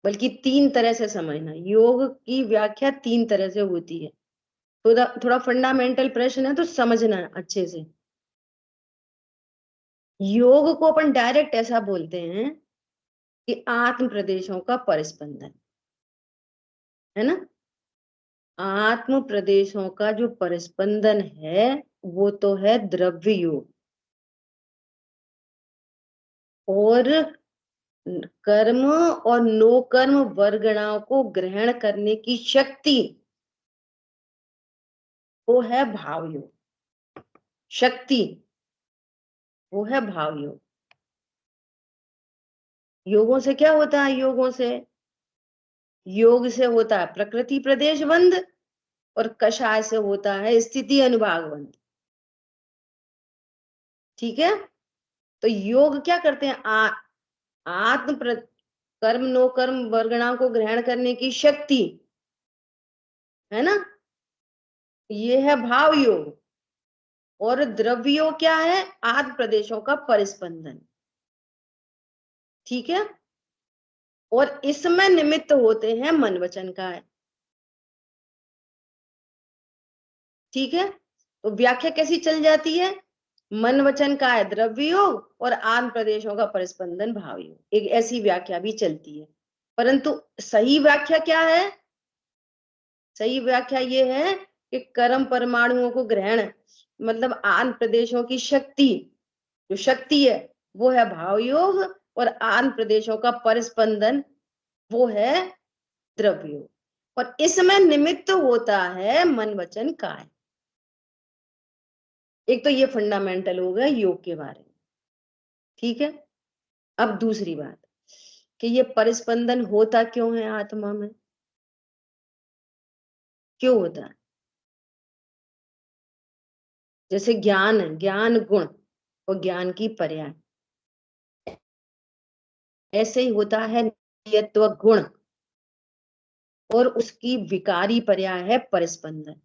Speaker 1: बल्कि 3 तरह से समझना। योग की व्याख्या 3 तरह से होती है। थोड़ा फंडामेंटल प्रश्न है तो समझना अच्छे से। योग को अपन डायरेक्ट ऐसा बोलते हैं कि आत्म प्रदेशों का परिस्पंदन, है ना। आत्म प्रदेशों का जो परिस्पंदन है वो तो है द्रव्य योग। और कर्म और नो कर्म वर्गणाओं को ग्रहण करने की शक्ति, वो है भाव योग। शक्ति वो है भाव योग। योगों से क्या होता है, योग से होता है प्रकृति प्रदेश बंध, और कषाय से होता है स्थिति अनुभाग बंध। ठीक है, तो योग क्या करते हैं, आत्म कर्म नो कर्म वर्गणाओं को ग्रहण करने की शक्ति, है ना, ये है भाव योग। और द्रव्य योग क्या है, आत्म प्रदेशों का परिस्पंदन। ठीक है, और इसमें निमित्त होते हैं मन वचन का है। ठीक है, तो व्याख्या कैसी चल जाती है, मन वचन का है द्रव्य योग और आत्म प्रदेशों का परिस्पंदन भाव योग, एक ऐसी व्याख्या भी चलती है। परंतु सही व्याख्या क्या है, सही व्याख्या ये है कि कर्म परमाणुओं को ग्रहण, मतलब आन प्रदेशों की शक्ति, जो शक्ति है वो है भाव योग, और आन प्रदेशों का परिस्पंदन वो है द्रव्य योग। और इसमें निमित्त होता है मन वचन काय। एक तो ये फंडामेंटल हो गया योग के बारे में। ठीक है, अब दूसरी बात कि ये परिस्पंदन होता क्यों है आत्मा में, क्यों होता है। जैसे ज्ञान, ज्ञान गुण और ज्ञान की पर्याय, ऐसे ही होता है नियत्व गुण और उसकी विकारी पर्याय है परिस्पंदन।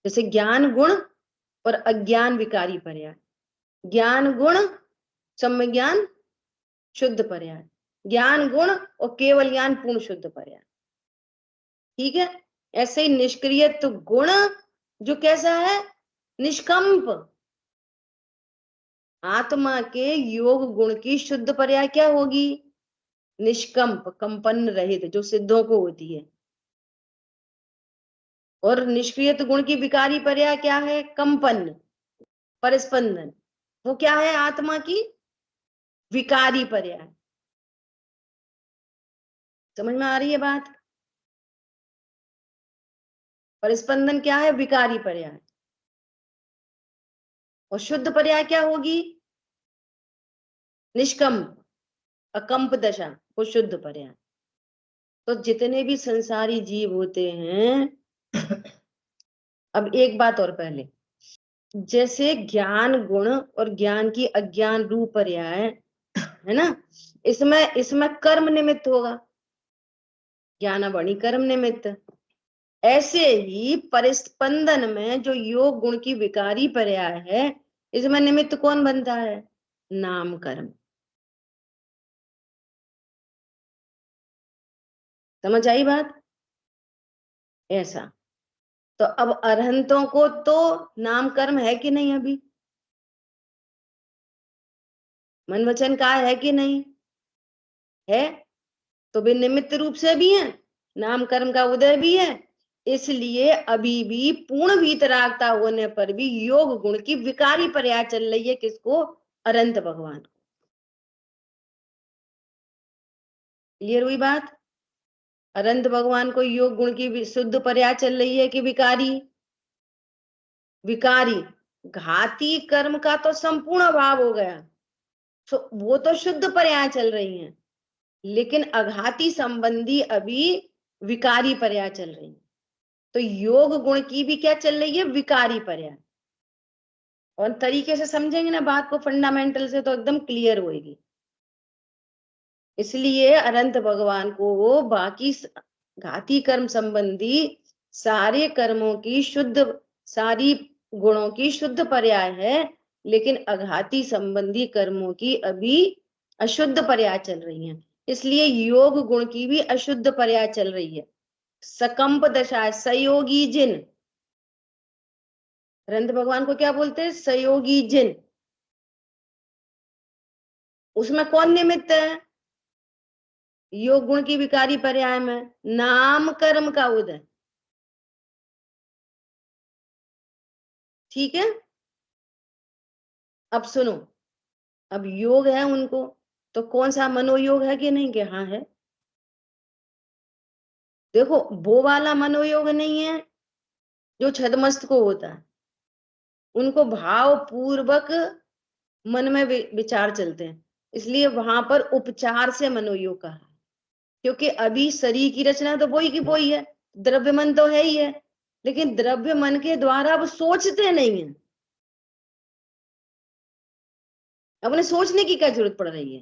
Speaker 1: जैसे ज्ञान गुण और अज्ञान विकारी पर्याय, ज्ञान गुण सम्य ज्ञान शुद्ध पर्याय, ज्ञान गुण और केवल ज्ञान पूर्ण शुद्ध पर्याय। ठीक है, ऐसे ही निष्क्रियत्व गुण जो कैसा है, निष्कंप। आत्मा के योग गुण की शुद्ध पर्याय क्या होगी, निष्कंप, कंपन रहित, जो सिद्धों को होती है। और निष्क्रिय गुण की विकारी पर्याय क्या है, कंपन। परस्पंदन, वो क्या है? आत्मा की विकारी पर्याय। समझ में आ रही है बात? परस्पंदन क्या है? विकारी पर्याय। और शुद्ध पर्याय क्या होगी? निष्कंप, अकंप दशा, वो शुद्ध पर्याय। तो जितने भी संसारी जीव होते हैं, अब एक बात और पहले, जैसे ज्ञान गुण और ज्ञान की अज्ञान रूप पर्याय है ना, इसमें कर्म निमित्त होगा, ज्ञान बणी कर्म निमित्त। ऐसे ही परिस्पंदन में जो योग गुण की विकारी पर्याय है, इसमें निमित्त कौन बनता है? नाम कर्म। समझ आई बात? ऐसा। तो अब अरहंतों को तो नाम कर्म है कि नहीं? अभी मन वचन का है कि नहीं है? तो वे निमित्त रूप से भी है, नाम कर्म का उदय भी है। इसलिए अभी भी पूर्ण वीतरागता होने पर भी योग गुण की विकारी पर्याय चल रही है। किसको? अनंत भगवान को। क्लियर हुई बात? अनंत भगवान को योग गुण की शुद्ध पर्याय चल रही है कि विकारी? विकारी। घाती कर्म का तो संपूर्ण अभाव हो गया, तो वो तो शुद्ध पर्याय चल रही हैं, लेकिन अघाती संबंधी अभी विकारी पर्याय चल रही है। तो योग गुण की भी क्या चल रही है? विकारी पर्याय। और तरीके से समझेंगे ना बात को, फंडामेंटल से, तो एकदम क्लियर होगी। इसलिए अनंत भगवान को वो बाकी घाती कर्म संबंधी सारे कर्मों की शुद्ध, सारी गुणों की शुद्ध पर्याय है, लेकिन अघाती संबंधी कर्मों की अभी अशुद्ध पर्याय चल रही है। इसलिए योग गुण की भी अशुद्ध पर्याय चल रही है। सकंप दशा, सयोगी जिन, अनंत भगवान को क्या बोलते हैं? सयोगी जिन। उसमें कौन निमित्त है? योग गुण की विकारी पर्याय में नाम कर्म का उदय। ठीक है? अब सुनो, अब योग है उनको, तो कौन सा मनोयोग है कि नहीं? कि हाँ है। देखो, वो वाला मनोयोग नहीं है जो छदमस्त को होता है, उनको भाव पूर्वक मन में विचार चलते हैं, इसलिए वहां पर उपचार से मनोयोग कहा है। क्योंकि अभी शरीर की रचना तो वही की वही है, द्रव्य मन तो है ही है, लेकिन द्रव्य मन के द्वारा अब सोचते नहीं है। अब उन्हें सोचने की क्या जरूरत पड़ रही है?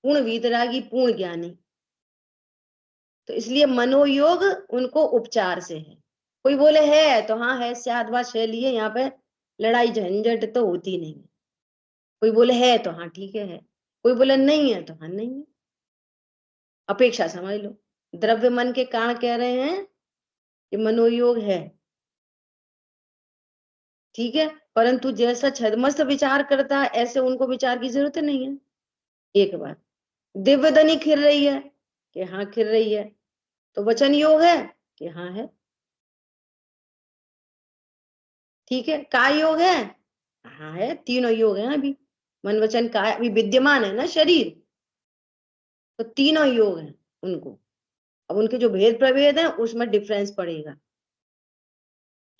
Speaker 1: पूर्ण वीतरागी, पूर्ण ज्ञानी। तो इसलिए मनोयोग उनको उपचार से है। कोई बोले है तो हाँ है, स्यादवा शैली है, यहाँ पे लड़ाई झंझट तो होती नहीं। कोई बोले है तो हाँ ठीक है, कोई बोले नहीं है तो हाँ नहीं है। अपेक्षा समझ लो। द्रव्य मन के कारण कह रहे हैं कि मनोयोग है, ठीक है, परंतु जैसा छदमस्त विचार करता है ऐसे उनको विचार की जरूरत नहीं है। एक बात, दिव्यदनी खिर रही है कि हाँ खिर रही है, तो वचन योग है कि हाँ है। ठीक है, काय योग है? हाँ है, तीनों योग है अभी। मन वचन काय अभी विद्यमान है ना शरीर, तो तीनों योग है उनको। अब उनके जो भेद प्रभेद है उसमें डिफरेंस पड़ेगा,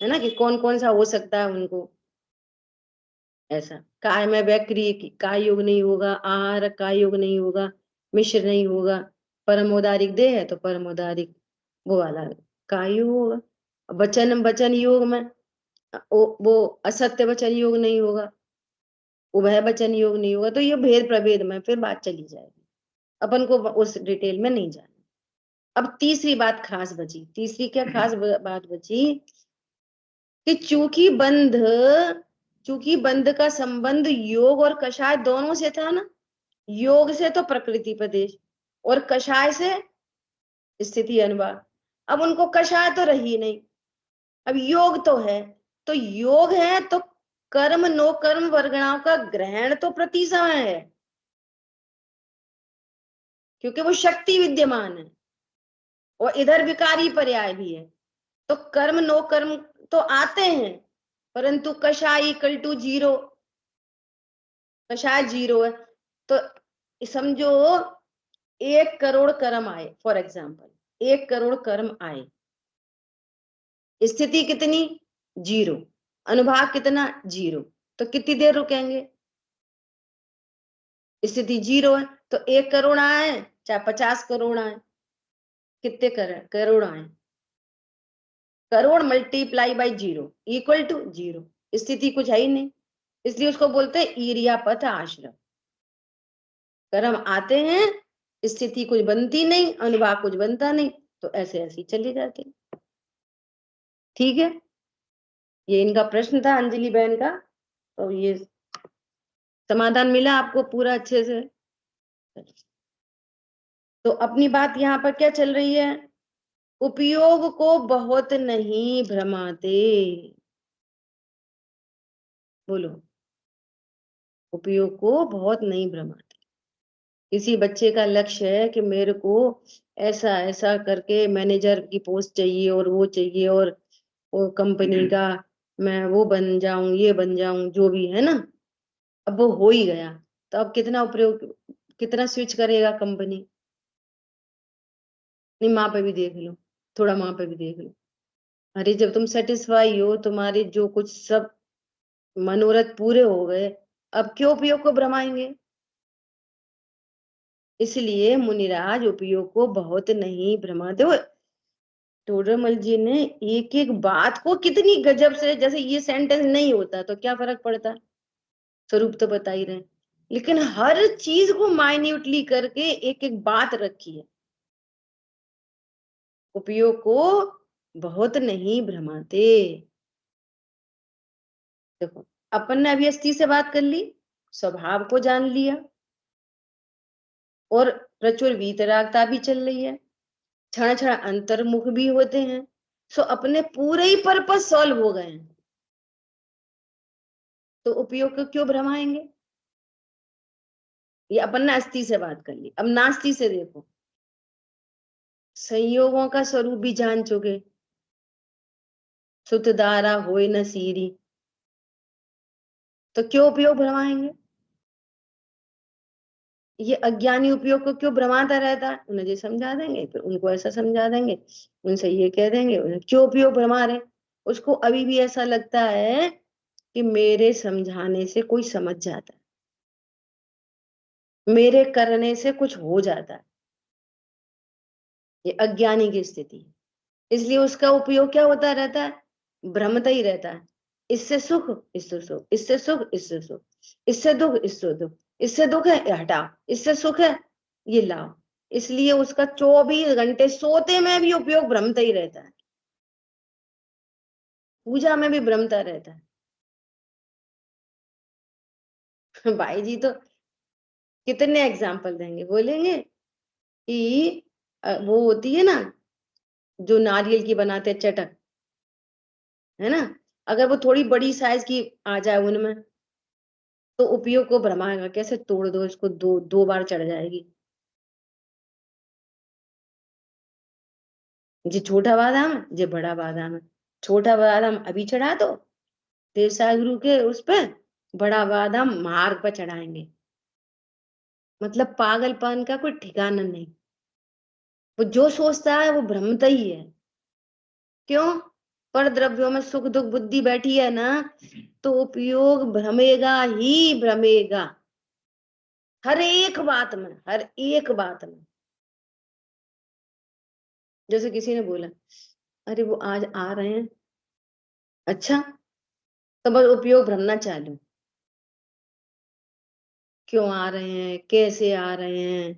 Speaker 1: है ना, कि कौन कौन सा हो सकता है उनको। ऐसा काय में वैक्री काय योग नहीं होगा, आहार काय योग नहीं होगा, मिश्र नहीं होगा, परमोदारिक देह है तो परमोदारिक वो वाला काय योग होगा। वचन वचन योग में वो असत्य वचन योग नहीं होगा, उभय वचन योग नहीं होगा। तो ये भेद प्रभेद में फिर बात चली जाएगी, अपन को उस डिटेल में नहीं जाना। अब तीसरी बात खास बची। तीसरी क्या खास बात बची? कि चूंकि बंध का संबंध योग और कषाय दोनों से था ना, योग से तो प्रकृति प्रदेश और कषाय से स्थिति अनुभाग। अब उनको कषाय तो रही नहीं, अब योग तो है। तो योग है तो कर्म नो कर्म वर्गणाओं का ग्रहण तो प्रति समय है, क्योंकि वो शक्ति विद्यमान है और इधर विकारी पर्याय भी है। तो कर्म नो कर्म तो आते हैं, परंतु कषाय इक्वल टू 0, कषाय 0 है। तो समझो 1 करोड़ कर्म आए, फॉर एग्जाम्पल 1 करोड़ कर्म आए, स्थिति कितनी 0, अनुभाग कितना 0, तो कितनी देर रुकेंगे? स्थिति 0 है तो 1 करोड़ आए चाहे 50 करोड़ आए, कितने करोड़ आए? Crore multiply by 0 equal to 0, स्थिति कुछ है ही नहीं, इसलिए उसको बोलते हैं ईर्यापथ आश्रम। कर्म आते हैं, स्थिति कुछ बनती नहीं, अनुभाग कुछ बनता नहीं, तो ऐसे ऐसे ही चले जाते हैं। ठीक है, ये इनका प्रश्न था अंजलि बहन का, तो ये समाधान मिला आपको पूरा अच्छे से। तो अपनी बात यहाँ पर क्या चल रही है? उपयोग को बहुत नहीं भ्रमाते। बोलो, उपयोग को बहुत नहीं भ्रमाते। किसी बच्चे का लक्ष्य है कि मेरे को ऐसा ऐसा करके मैनेजर की पोस्ट चाहिए और वो चाहिए, और वो कंपनी का मैं वो बन जाऊं, ये बन जाऊं, जो भी है ना, अब वो हो ही गया, तो अब कितना उपयोग, कितना स्विच करेगा कंपनी? नहीं, माँ पे भी देख लो, थोड़ा माँ पे भी देख लो। अरे जब तुम सेटिस्फाई हो, तुम्हारे जो कुछ सब मनोरथ पूरे हो गए, अब क्यों उपयोग को भ्रमाएंगे? इसलिए मुनिराज उपयोग को बहुत नहीं भ्रमाते हो। टोडरमल जी ने एक एक बात को कितनी गजब से, जैसे ये सेंटेंस नहीं होता तो क्या फर्क पड़ता, स्वरूप तो बता ही रहे, लेकिन हर चीज को माइन्यूटली करके एक एक बात रखी है। उपयोग को बहुत नहीं भ्रमाते। देखो, अपन ने अभी अस्थि से बात कर ली, स्वभाव को जान लिया, और प्रचुर वीतरागता भी चल रही है, क्षण क्षण अंतर्मुख भी होते हैं, सो अपने पूरे ही पर्पस सॉल्व हो गए हैं, तो उपयोग को क्यों भ्रमाएंगे? ये अपन ने अस्थि से बात कर ली, अब नास्ति से देखो, संयोगों का स्वरूप भी जान चुके, सुत दारा होए न सीरी, तो क्यों उपयोग भ्रमाएंगे? ये अज्ञानी उपयोग को क्यों भ्रमाता रहता है? उन्हें ये समझा देंगे, फिर उनको ऐसा समझा देंगे, उनसे ये कह देंगे, उन्हें क्यों उपयोग भ्रमा रहे? उसको अभी भी ऐसा लगता है कि मेरे समझाने से कोई समझ जाता है, मेरे करने से कुछ हो जाता है। ये अज्ञानी की स्थिति है, इसलिए उसका उपयोग क्या होता रहता है? भ्रमता ही रहता है। इससे सुख, इससे सुख, इससे सुख, इससे सुख, इससे दुख, इससे दुख, इससे दुख है ये हटाओ, इससे सुख है ये लाओ। इसलिए उसका 24 घंटे सोते में भी उपयोग भ्रमता ही रहता है, पूजा में भी भ्रमता रहता है। भाई जी तो कितने एग्जाम्पल देंगे, बोलेंगे कि वो होती है ना जो नारियल की बनाते हैं चटक, है ना, अगर वो थोड़ी बड़ी साइज की आ जाए उनमें, तो उपयोग को भ्रमाएगा, कैसे तोड़ दो इसको, दो दो बार चढ़ जाएगी। ये छोटा बादाम है, ये बड़ा बादाम है, छोटा बादाम अभी चढ़ा दो देवसाय गुरु के उस पे, बड़ा बादाम मार्ग पर चढ़ाएंगे। मतलब पागलपन का कोई ठिकाना नहीं, वो जो सोचता है वो भ्रमता ही है। क्यों? पर द्रव्यों में सुख दुख बुद्धि बैठी है ना, तो उपयोग भ्रमेगा ही भ्रमेगा, हर एक बात में, हर एक बात में। जैसे किसी ने बोला, अरे वो आज आ रहे हैं, अच्छा, तो बस उपयोग भ्रमना चालू, क्यों आ रहे हैं, कैसे आ रहे हैं,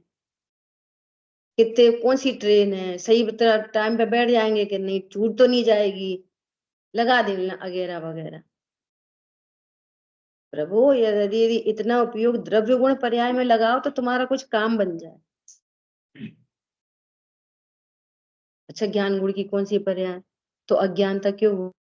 Speaker 1: कितने, कौन सी ट्रेन है, सही टाइम पे बैठ जाएंगे कि नहीं, छूट तो नहीं जाएगी, लगा देना वगैरह वगैरह। प्रभु यदि यदि इतना उपयोग द्रव्य गुण पर्याय में लगाओ तो तुम्हारा कुछ काम बन जाए। अच्छा, ज्ञान गुण की कौन सी पर्याय, तो अज्ञानता क्यों हो?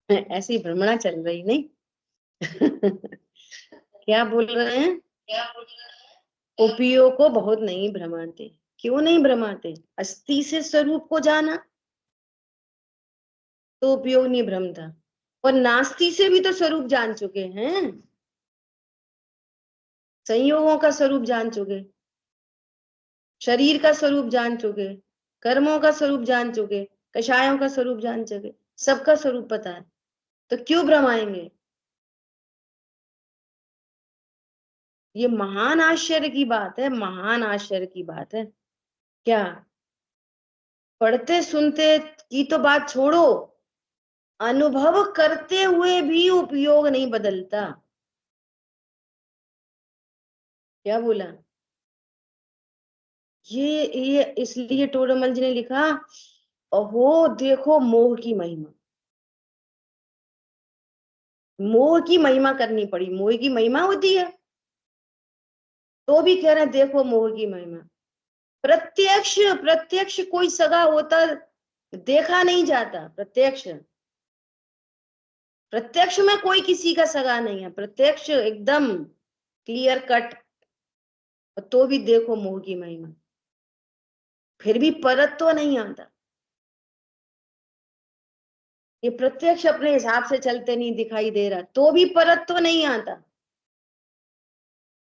Speaker 1: ऐसी भ्रमणा चल रही नहीं। क्या बोल रहे हैं? उपियों को बहुत नहीं भ्रमाते। क्यों नहीं भ्रमाते? अस्थि से स्वरूप को जाना तो उपयोग नहीं भ्रमता, और नास्ति से भी तो स्वरूप जान चुके हैं, संयोगों का स्वरूप जान चुके, शरीर का स्वरूप जान चुके, कर्मों का स्वरूप जान चुके, कषायों का स्वरूप जान चुके, सबका स्वरूप पता है, तो क्यों भ्रमाएंगे? ये महान आश्चर्य की बात है, महान आश्चर्य की बात है। क्या पढ़ते सुनते की तो बात छोड़ो, अनुभव करते हुए भी उपयोग नहीं बदलता। क्या बोला? ये इसलिए टोडरमल जी ने लिखा, अहो देखो मोह की महिमा, मोह की महिमा करनी पड़ी। मोह की महिमा होती है तो भी कह रहे हैं देखो मोह की महिमा। प्रत्यक्ष प्रत्यक्ष कोई सगा होता देखा नहीं जाता। प्रत्यक्ष प्रत्यक्ष में कोई किसी का सगा नहीं है, प्रत्यक्ष एकदम क्लियर कट। तो भी देखो मोह की महिमा, फिर भी परत तो नहीं आता। ये प्रत्यक्ष अपने हिसाब से चलते नहीं दिखाई दे रहा, तो भी परत तो नहीं आता।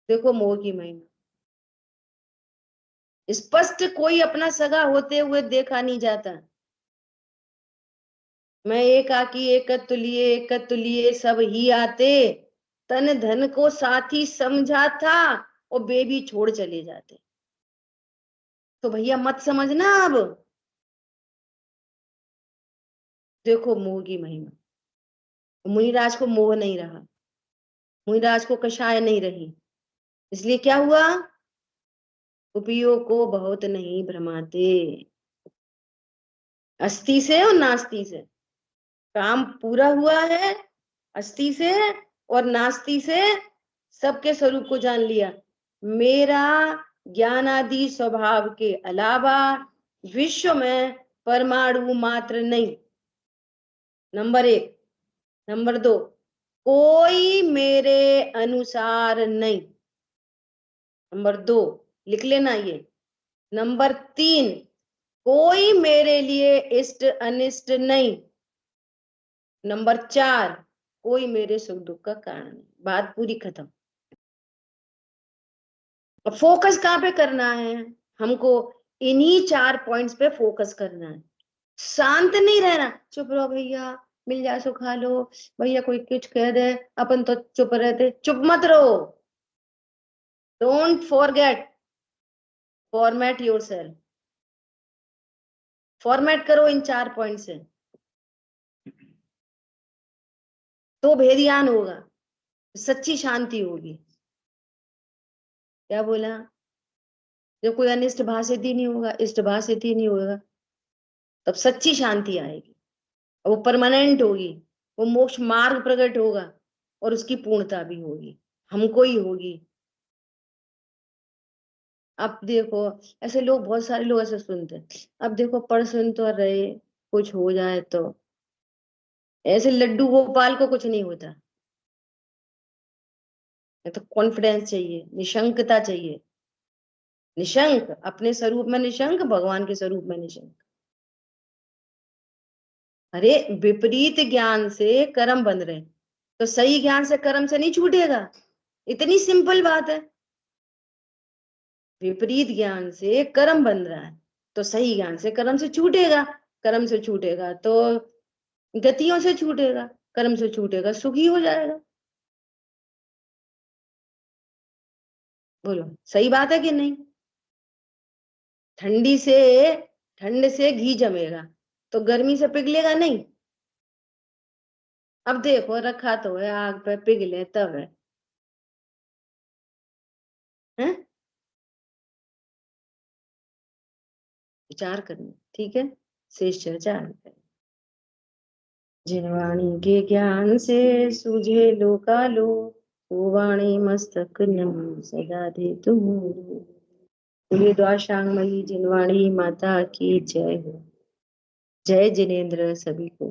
Speaker 1: देखो मोह की महिमा, स्पष्ट कोई अपना सगा होते हुए देखा नहीं जाता। मैं एक आकी एक तुलिए सब ही आते, तन धन को साथी समझा था और बेबी छोड़ चले जाते। तो भैया मत समझना अब, देखो मोह की महिमा। मुनिराज को मोह नहीं रहा, मुनिराज को कषाय नहीं रही, इसलिए क्या हुआ? उपियों को बहुत नहीं भ्रमाते। अस्थि से और नास्ति से काम पूरा हुआ है, अस्थि से और नास्ति से सबके स्वरूप को जान लिया। मेरा ज्ञानादि स्वभाव के अलावा विश्व में परमाणु मात्र नहीं, नंबर 1। नंबर 2, कोई मेरे अनुसार नहीं। नंबर 2 लिख लेना ये। नंबर 3, कोई मेरे लिए इष्ट अनिष्ट नहीं। नंबर 4, कोई मेरे सुख दुख का कारण नहीं। बात पूरी खत्म। अब फोकस कहाँ पे करना है हमको? इन्हीं 4 पॉइंट्स पे फोकस करना है। शांत नहीं रहना, चुप रहो भैया, मिल जाए सो खा लो, भैया कोई कुछ कह दे अपन तो चुप रहते। चुप मत रहो। Don't forget, format yourself. Format करो इन 4 पॉइंट से, तो भेदियान होगा, सच्ची शांति होगी। क्या बोला? जब कोई अनिष्ट भाषित ही नहीं होगा, इष्ट भाषित ही नहीं होगा, तब सच्ची शांति आएगी, वो परमानेंट होगी, वो मोक्ष मार्ग प्रकट होगा और उसकी पूर्णता भी होगी, हमको ही होगी। अब देखो, ऐसे लोग, बहुत सारे लोग ऐसे सुनते हैं, अब देखो पढ़ सुन तो रहे, कुछ हो जाए तो। ऐसे लड्डू गोपाल को कुछ नहीं होता, तो कॉन्फिडेंस चाहिए, निशंकता चाहिए। निशंक अपने स्वरूप में निशंक, भगवान के स्वरूप में निशंक। अरे विपरीत ज्ञान से कर्म बन रहे, तो सही ज्ञान से कर्म से नहीं छूटेगा, इतनी सिंपल बात है। विपरीत ज्ञान से कर्म बन रहा है, तो सही ज्ञान से कर्म से छूटेगा। कर्म से छूटेगा तो गतियों से छूटेगा, कर्म से छूटेगा सुखी हो जाएगा। बोलो सही बात है कि नहीं? ठंडी से ठंड से घी जमेगा तो गर्मी से पिघलेगा नहीं। अब देखो रखा तो है आग पे, पिघले तब है, हैं? विचार करना, ठीक है? शेष चर्चा आगे करें। जिन वाणी के ज्ञान से सूझे लोकालो, वो वाणी मस्तक नम सदा दे तुम। बोलिए द्वाशांगमयी जिनवाणी माता की जय हो। जय जिनेन्द्र सभी को।